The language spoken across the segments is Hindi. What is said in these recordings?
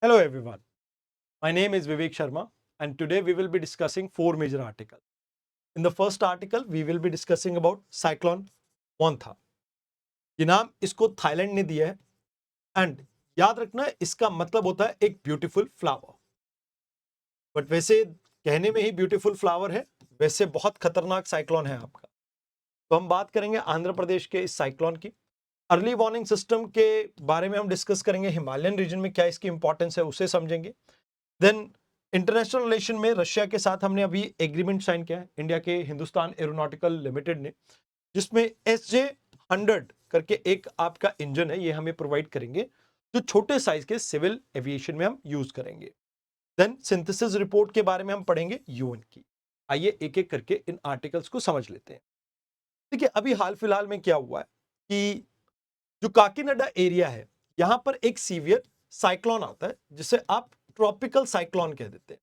Hello everyone, my name is Vivek Sharma and today we will be discussing four major articles. In the first article, we will be discussing about cyclone Montha. ये नाम इसको थाईलैंड ने दिया है एंड याद रखना इसका मतलब होता है एक ब्यूटीफुल फ्लावर। बट वैसे कहने में ही ब्यूटीफुल फ्लावर है, वैसे बहुत खतरनाक साइक्लोन है आपका। तो हम बात करेंगे आंध्र प्रदेश के इस साइक्लोन की। अर्ली वार्निंग सिस्टम के बारे में हम डिस्कस करेंगे, हिमालयन रीजन में क्या इसकी इंपॉर्टेंस है उसे समझेंगे। देन इंटरनेशनल रिलेशन में रशिया के साथ हमने अभी एग्रीमेंट साइन किया है, इंडिया के हिंदुस्तान एरोनॉटिकल लिमिटेड ने, जिसमें SJ-100 करके एक आपका इंजन है, ये हमें प्रोवाइड करेंगे जो छोटे साइज के सिविल एविएशन में हम यूज करेंगे। देन सिंथेसिस रिपोर्ट के बारे में हम पढ़ेंगे यूएन की। आइए एक एक करके इन आर्टिकल्स को समझ लेते हैं। देखिए अभी हाल फिलहाल में क्या हुआ है कि जो काकीनाडा एरिया है, यहां पर एक सीवियर साइक्लोन आता है जिसे आप ट्रॉपिकल साइक्लोन कह देते हैं।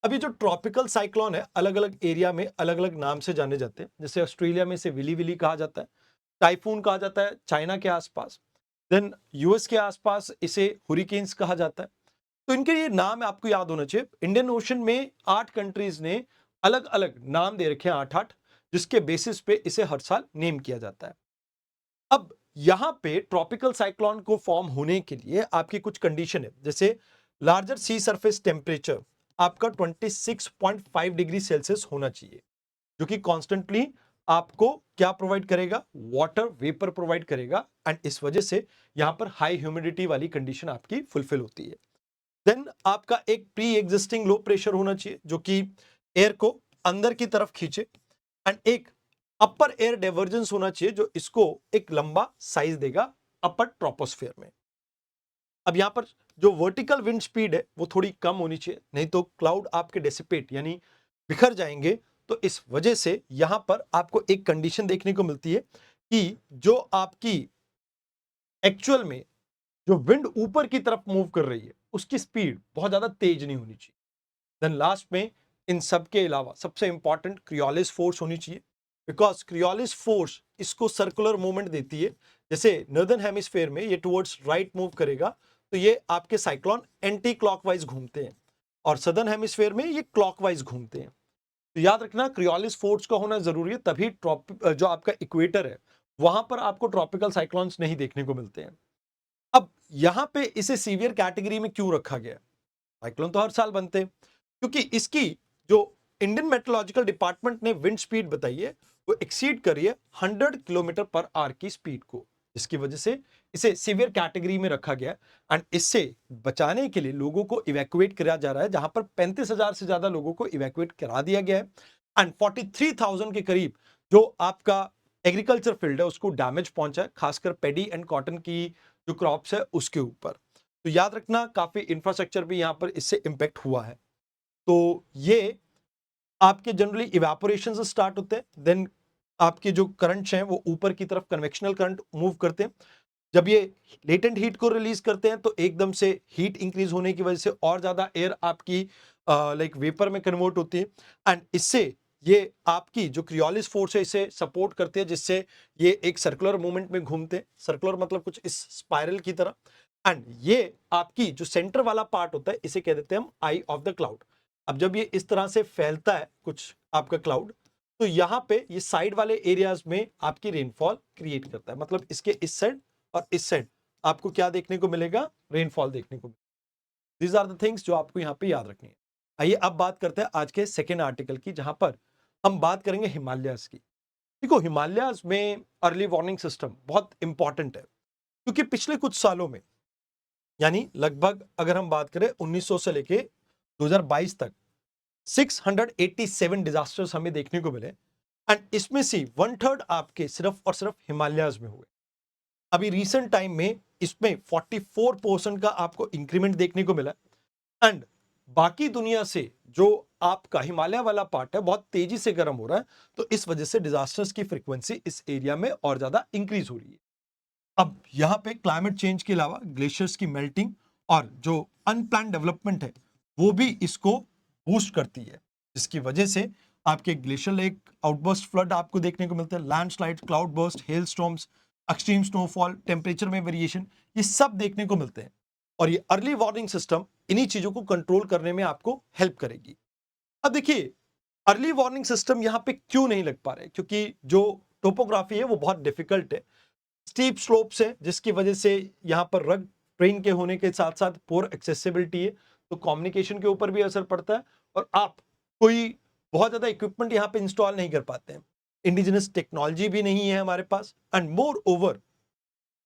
अभी जो ट्रॉपिकल साइक्लोन है अलग अलग एरिया में अलग अलग नाम से जाने जाते हैं। जैसे ऑस्ट्रेलिया में इसे विली विली कहा जाता है, टाइफून कहा जाता है चाइना के आसपास, देन यूएस के आसपास इसे हुरिकेन्स कहा जाता है। तो इनके ये नाम आपको याद होना चाहिए। इंडियन ओशन में 8 कंट्रीज ने अलग अलग नाम दे रखे हैं, 8-8, जिसके बेसिस पे इसे हर साल नेम किया जाता है। अब यहां पे ट्रॉपिकल साइक्लोन को फॉर्म होने के लिए आपकी कुछ कंडीशन है, जैसे लार्जर सी सरफेस टेम्परेचर आपका 26.5 डिग्री सेल्सियस होना चाहिए, जो कि कॉन्स्टेंटली आपको क्या प्रोवाइड करेगा, वाटर वेपर प्रोवाइड करेगा एंड इस वजह से यहां पर हाई ह्यूमिडिटी वाली कंडीशन आपकी फुलफिल होती है। देन आपका एक प्री एग्जिस्टिंग लो प्रेशर होना चाहिए जो कि एयर को अंदर की तरफ खींचे एंड एक अपर एयर डाइवर्जेंस होना चाहिए जो इसको एक लंबा साइज देगा अपर ट्रोपोस्फेयर में। अब यहां पर जो वर्टिकल विंड स्पीड है वो थोड़ी कम होनी चाहिए, नहीं तो क्लाउड आपके डेसिपेट यानी बिखर जाएंगे। तो इस वजह से यहां पर आपको एक कंडीशन देखने को मिलती है कि जो आपकी एक्चुअल में जो विंड ऊपर की तरफ मूव कर रही है उसकी स्पीड बहुत ज्यादा तेज नहीं होनी चाहिए। देन लास्ट में इन सब के अलावा सबसे इंपॉर्टेंट क्रियोलिस फोर्स होनी चाहिए, बिकॉज क्रियोलिस फोर्स इसको सर्कुलर मूवमेंट देती है। जैसे नॉर्दर्न हेमिस्फेयर में ये टुवर्ड्स राइट मूव करेगा तो ये आपके साइक्लोन एंटी क्लॉकवाइज घूमते हैं और सदर्न हेमिस्फेयर में ये क्लॉकवाइज घूमते हैं। तो याद रखना क्रियोलिस फोर्स का होना जरूरी है, तभी जो आपका इक्वेटर है वहां पर आपको ट्रॉपिकल साइक्लोन्स नहीं देखने को मिलते हैं। अब यहां पे इसे सीवियर कैटेगरी में क्यों रखा गया? साइक्लोन तो हर साल बनते हैं, क्योंकि इसकी जो इंडियन मेट्रोलॉजिकल डिपार्टमेंट ने विंड स्पीड बताई है वो एक्सीड करी है 100 किलोमीटर पर आवर की स्पीड को, जिसकी वजह से इसे सीवियर कैटेगरी में रखा गया एंड इससे बचाने के लिए लोगों को इवैक्यूएट किया जा रहा है, जहां पर 35,000 से ज्यादा लोगों को इवैक्यूएट करा दिया गया है एंड 43,000 के करीब जो आपका एग्रीकल्चर फील्ड है उसको डैमेज पहुंचा है, खासकर पेडी एंड कॉटन की जो क्रॉप्स है उसके ऊपर। तो याद रखना काफी इंफ्रास्ट्रक्चर भी यहां पर इससे इंपैक्ट हुआ है। तो ये आपके जनरली इवेपोरेशन से स्टार्ट होते हैं, देन आपके जो करंट्स हैं वो ऊपर की तरफ कन्वेक्शनल करंट मूव करते हैं। जब ये लेटेंट हीट को रिलीज करते हैं तो एकदम से हीट इंक्रीज होने की वजह से और ज्यादा एयर आपकी लाइक वेपर में कन्वर्ट होती है एंड इससे ये आपकी जो क्रियोलिस फोर्स है इसे सपोर्ट करते हैं, जिससे ये एक सर्कुलर मूवमेंट में घूमते हैं। सर्कुलर मतलब कुछ इस स्पाइरल की तरह एंड ये आपकी जो सेंटर वाला पार्ट होता है इसे कह देते हैं हम आई ऑफ द क्लाउड। अब जब ये इस तरह से फैलता है कुछ आपका क्लाउड, तो यहां पे ये साइड वाले एरियाज में आपकी रेनफॉल क्रिएट करता है, मतलब इसके इस साइड और इस साइड आपको क्या देखने को मिलेगा, रेनफॉल देखने को मिलेगा। दीज आर द थिंग्स जो आपको यहां पे याद रखनी है। आइए अब बात करते हैं आज के सेकेंड आर्टिकल की, जहां पर हम बात करेंगे हिमालयस की। देखो हिमालयस में अर्ली वार्निंग सिस्टम बहुत इंपॉर्टेंट है, क्योंकि पिछले कुछ सालों में यानी लगभग अगर हम बात करें 1900 से लेके 2022 तक 687 डिजास्टर्स हमें देखने को मिले एंड इसमें से 1/3 आपके सिर्फ और सिर्फ हिमालयस में हुए। अभी रिसेंट टाइम में इसमें 44% का आपको इंक्रीमेंट देखने को मिला एंड बाकी दुनिया से जो आपका हिमालय वाला पार्ट है बहुत तेजी से गर्म हो रहा है, तो इस वजह से डिजास्टर्स की फ्रीक्वेंसी इस एरिया में और ज्यादा इंक्रीज हो रही है। अब यहां पे क्लाइमेट चेंज के अलावा ग्लेशियर्स की मेल्टिंग और जो अनप्लान डेवलपमेंट है वो भी इसको बूस्ट करती है, जिसकी वजह से आपके ग्लेशियर लेक आउटबर्स्ट फ्लड आपको देखने को मिलता है, landslide, cloud burst, hello storms, extreme snowfall, temperature में वेरिएशन, ये सब देखने को मिलते हैं। और ये अर्ली वार्निंग सिस्टम इन्हीं चीजों को कंट्रोल करने में आपको हेल्प करेगी। अब देखिए, अर्ली वार्निंग सिस्टम यहाँ पे क्यों नहीं लग पा रहे, क्योंकि जो टोपोग्राफी है वो बहुत डिफिकल्ट है, स्टीप स्लोप्स है, जिसकी वजह से यहाँ पर रग ट्रेन के होने के साथ साथ पोर एक्सेसिबिलिटी है, तो कम्युनिकेशन के ऊपर भी असर पड़ता है और आप कोई बहुत ज्यादा इक्विपमेंट यहाँ पे इंस्टॉल नहीं कर पाते हैं। इंडिजिनस टेक्नोलॉजी भी नहीं है हमारे पास, एंड मोर ओवर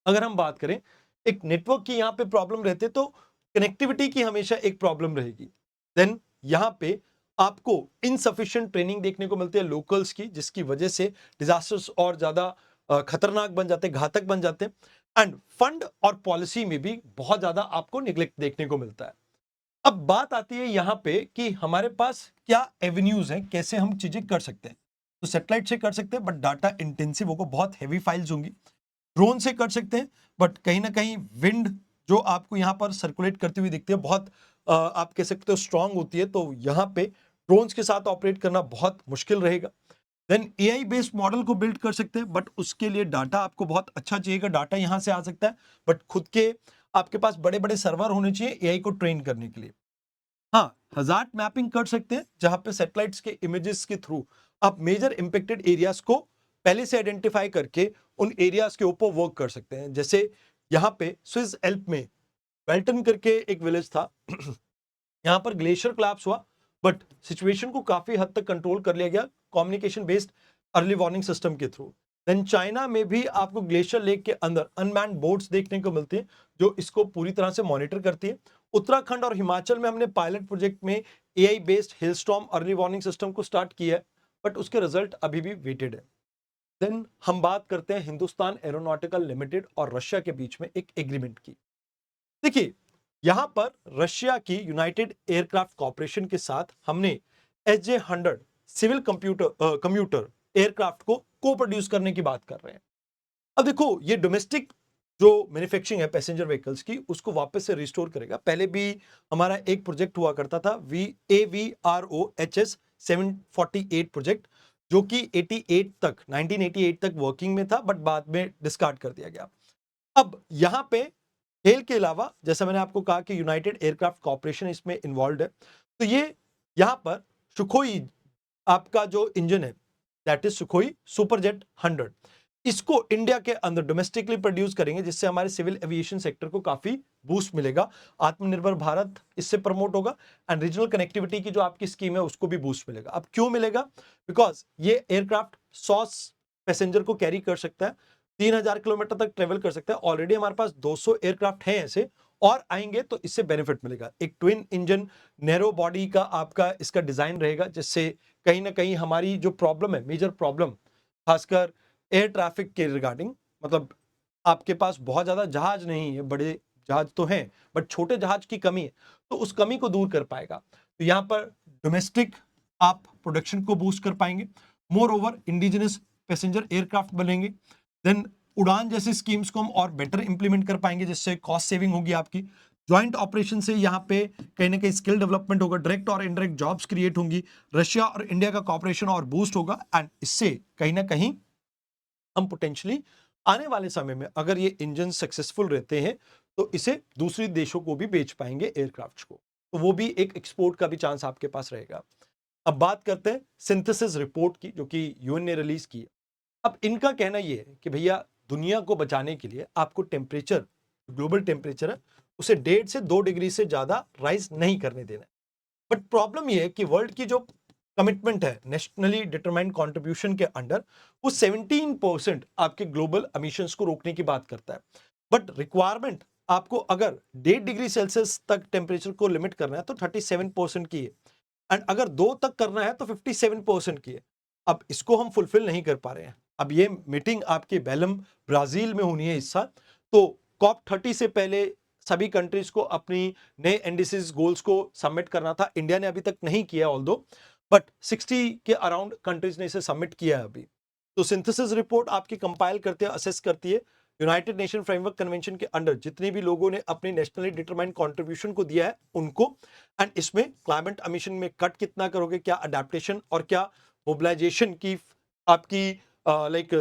अगर हम बात करें एक नेटवर्क की यहाँ पे प्रॉब्लम रहते तो कनेक्टिविटी की हमेशा एक प्रॉब्लम रहेगी। देन यहाँ पे आपको इनसफिशिएंट ट्रेनिंग देखने को मिलती है लोकल्स की, जिसकी वजह से डिजास्टर्स और ज्यादा खतरनाक बन जाते हैं, घातक बन जाते हैं। एंड फंड और पॉलिसी में भी बहुत ज्यादा आपको निग्लेक्ट देखने को मिलता है। अब बात आती है यहाँ पे कि हमारे पास क्या एवेन्यूज हैं, कैसे हम चीजें कर सकते हैं। तो सैटेलाइट से कर सकते हैं, बट डाटा इंटेंसिव होगा, बहुत हैवी फाइल्स होंगी। ड्रोन से कर सकते हैं, बट कहीं ना कहीं विंड जो आपको यहाँ पर सर्कुलेट करती हुई दिखती है बहुत आप कह सकते हो स्ट्रांग होती है, तो यहाँ पे ड्रोन्स के साथ ऑपरेट करना बहुत मुश्किल रहेगा। देन एआई बेस्ड मॉडल को बिल्ड कर सकते हैं, बट उसके लिए डाटा आपको बहुत अच्छा चाहिएगा। डाटा यहाँ से आ सकता है, बट खुद के आपके पास बड़े बड़े सर्वर होने चाहिए एआई को ट्रेन करने के लिए। हाँ, हजार्ड मैपिंग कर सकते हैं, जहां पे सैटेलाइट्स के इमेजेस के थ्रू आप मेजर इंपेक्टेड एरियाज को पहले से आइडेंटिफाई करके उन एरियाज के ऊपर वर्क कर सकते हैं। जैसे यहाँ पे स्विस एल्प में वेल्टन करके एक विलेज था यहाँ पर ग्लेशियर कोलैप्स हुआ, बट सिचुएशन को काफी हद तक कंट्रोल कर लिया गया communication based early warning system के थ्रू। देन चाइना में भी आपको ग्लेशियर लेक के अंदर अनमैन्ड बोट्स देखने को मिलती हैं, जो इसको पूरी तरह से मॉनिटर करती है। उत्तराखंड और हिमाचल में हमने पायलट प्रोजेक्ट में AI based hailstorm early warning system को स्टार्ट किया है, बट उसके रिजल्ट अभी भी वेटेड है। देन हम बात करते हैं हिंदुस्तान एरोनॉटिकल लिमिटेड और रशिया के बीच में एक एग्रीमेंट की। देखिए, यहां पर रशिया की यूनाइटेड एयरक्राफ्ट कॉर्पोरेशन के साथ हमने SJ-100 सिविल कम्यूटर एयरक्राफ्ट को प्रोड्यूस करने की बात कर रहे हैं। अब देखो, ये डोमेस्टिक जो मैन्युफैक्चरिंग है पैसेंजर व्हीकल्स की, उसको वापस से रिस्टोर करेगा। पहले भी हमारा एक प्रोजेक्ट हुआ करता था AVROHS 748 प्रोजेक्ट, जो कि 1988 तक वर्किंग में था, बट बाद में डिस्कार्ड कर दिया गया। अब यहां पे हेल के अलावा जैसा मैंने आपको कहा कि यूनाइटेड एयरक्राफ्ट कॉर्पोरेशन इसमें इन्वॉल्व है, तो ये यहां पर सुखोई आपका जो इंजन है, दैट इज सुखोई सुपरजेट 100, इसको इंडिया के अंदर डोमेस्टिकली प्रोड्यूस करेंगे, जिससे हमारे सिविल एविएशन सेक्टर को काफी बूस्ट मिलेगा। आत्मनिर्भर भारत इससे प्रमोट होगा, एंड रीजनल कनेक्टिविटी की जो आपकी स्कीम है उसको भी बूस्ट मिलेगा। अब क्यों मिलेगा? बिकॉज ये एयरक्राफ्ट 100 पैसेंजर को कैरी कर सकता है, 3000 किलोमीटर तक ट्रेवल कर सकता है। ऑलरेडी हमारे पास 200 एयरक्राफ्ट हैं ऐसे, और आएंगे, तो इससे बेनिफिट मिलेगा। एक ट्विन इंजन नैरो बॉडी का आपका इसका डिजाइन रहेगा, जिससे कहीं ना कहीं हमारी जो प्रॉब्लम है, मेजर प्रॉब्लम खासकर एयर ट्रैफिक के रिगार्डिंग, मतलब आपके पास बहुत ज्यादा जहाज नहीं है, बड़े जहाज तो हैं बट छोटे जहाज की कमी है, तो उस कमी को दूर कर पाएगा। तो यहाँ पर डोमेस्टिक आप प्रोडक्शन को बूस्ट कर पाएंगे। More over indigenous passenger aircraft बनेंगे। देन उड़ान जैसी स्कीम्स को हम और बेटर इंप्लीमेंट कर पाएंगे, जिससे कॉस्ट सेविंग होगी आपकी। ज्वाइंट ऑपरेशन से यहाँ पे कहीं ना कहीं स्किल डेवलपमेंट होगा, डायरेक्ट और इनडायरेक्ट जॉब्स क्रिएट होंगी, रशिया और इंडिया का कॉपरेशन और बूस्ट होगा, एंड इससे कहीं ना कहीं हम पोटेंशियली आने वाले समय में अगर ये इंजन सक्सेसफुल रहते हैं, तो इसे दूसरे देशों को भी बेच पाएंगे एयरक्राफ्ट को, तो वो भी एक एक्सपोर्ट का भी चांस आपके पास रहेगा। अब बात करते हैं सिंथेसिस रिपोर्ट की, जो कि यूएन ने रिलीज की है। अब इनका कहना यह है कि भैया दुनिया को बचाने के लिए आपको टेम्परेचर, ग्लोबल टेम्परेचर है, उसे 1.5 से 2 डिग्री से ज्यादा राइज नहीं करने देना है। बट प्रॉब्लम यह है कि वर्ल्ड की जो कमिटमेंट है नेशनली डिटरमाइंड कंट्रीब्यूशन के अंडर, वो 17% आपके ग्लोबल एमिशंस को रोकने की बात करता है। बट रिक्वायरमेंट आपको अगर 1.5 डिग्री सेल्सियस तक टेम्परेचर को लिमिट करना है तो 37% की है, एंड अगर 2 तक करना है तो 57% की है। अब इसको हम फुलफिल नहीं कर पा रहे हैं। अब ये मीटिंग आपके बेलम ब्राजील में होनी है इस साल, तो COP30 से पहले सभी कंट्रीज को अपनी नए एनडीसीज गोल्स को सबमिट करना था। इंडिया ने अभी तक नहीं किया ऑल्दो, बट 60 के अराउंड कंट्रीज ने इसे सबमिट किया है अभी। तो सिंथेसिस रिपोर्ट आपकी कंपाइल करते हैं, असेस करती है यूनाइटेड नेशन फ्रेमवर्क कन्वेंशन के अंडर जितने भी लोगों ने अपने नेशनली डिटरमाइंड कंट्रीब्यूशन को दिया है उनको, एंड इसमें क्लाइमेट एमिशन में कट कितना करोगे, क्या अडेप्टेशन और क्या मोबिलाइजेशन की आपकी लाइक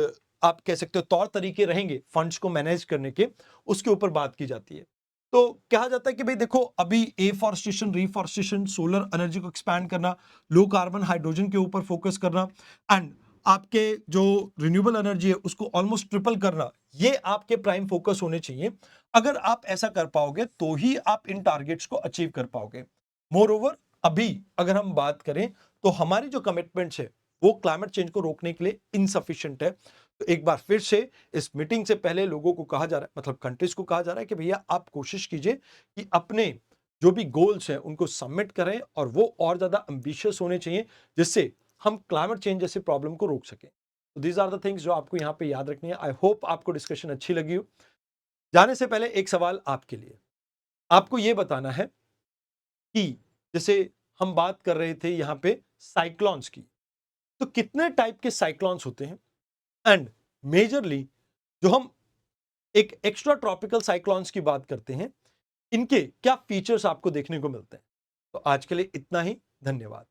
आप कह सकते हो तौर तरीके रहेंगे फंड्स को मैनेज करने के, उसके ऊपर बात की जाती है। तो कहा जाता है कि भाई देखो अभी एफॉरेस्टेशन, रिफॉरेस्टेशन, सोलर एनर्जी को एक्सपैंड करना, लो कार्बन हाइड्रोजन के ऊपर फोकस करना एंड आपके जो रिन्यूएबल एनर्जी है उसको ऑलमोस्ट ट्रिपल करना, ये आपके प्राइम फोकस होने चाहिए। अगर आप ऐसा कर पाओगे तो ही आप इन टारगेट्स को अचीव कर पाओगे। मोर ओवर अभी अगर हम बात करें तो हमारी जो कमिटमेंट्स है वो क्लाइमेट चेंज को रोकने के लिए इनसफिशिएंट है। तो एक बार फिर से इस मीटिंग से पहले लोगों को कहा जा रहा है, मतलब कंट्रीज को कहा जा रहा है कि भैया आप कोशिश कीजिए कि अपने जो भी गोल्स हैं उनको सबमिट करें और वो और ज्यादा एम्बिशियस होने चाहिए, जिससे हम क्लाइमेट चेंज जैसे प्रॉब्लम को रोक सकें। तो दीज आर द थिंग्स जो आपको यहाँ पे याद रखनी है। आई होप आपको डिस्कशन अच्छी लगी हो। जाने से पहले एक सवाल आपके लिए, आपको ये बताना है कि जैसे हम बात कर रहे थे यहाँ पे साइक्लोन्स की, तो कितने टाइप के साइक्लोन्स होते हैं एंड मेजरली जो हम एक एक्स्ट्रा ट्रॉपिकल साइक्लोन्स की बात करते हैं, इनके क्या फीचर्स आपको देखने को मिलते हैं। तो आज के लिए इतना ही, धन्यवाद।